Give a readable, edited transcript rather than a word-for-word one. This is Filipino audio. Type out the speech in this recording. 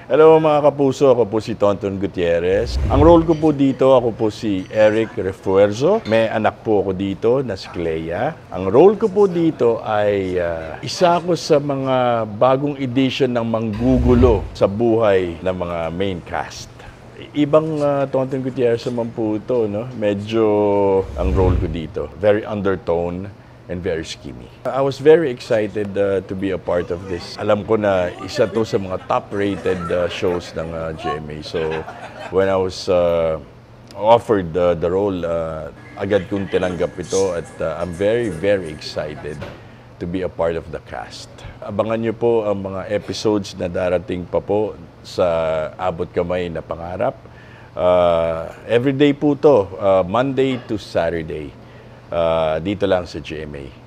Hello mga kapuso, ako po si Tonton Gutierrez. Ang role ko po dito, ako po si Eric Refuerzo. May anak po ako dito na si Clea. Ang role ko po dito ay isa ako sa mga bagong edition ng manggugulo sa buhay ng mga main cast. Ibang Tonton Gutierrez naman po ito, no? Medyo ang role ko dito, very undertone and very schemy. I was very excited to be a part of this. Alam ko na isa to sa mga top-rated shows ng GMA. So when I was offered the role, agad kong tinanggap ito at I'm very, very excited to be a part of the cast. Abangan niyo po ang mga episodes na darating pa po sa Abot Kamay na Pangarap. Everyday po to, Monday to Saturday. Dito lang sa GMA.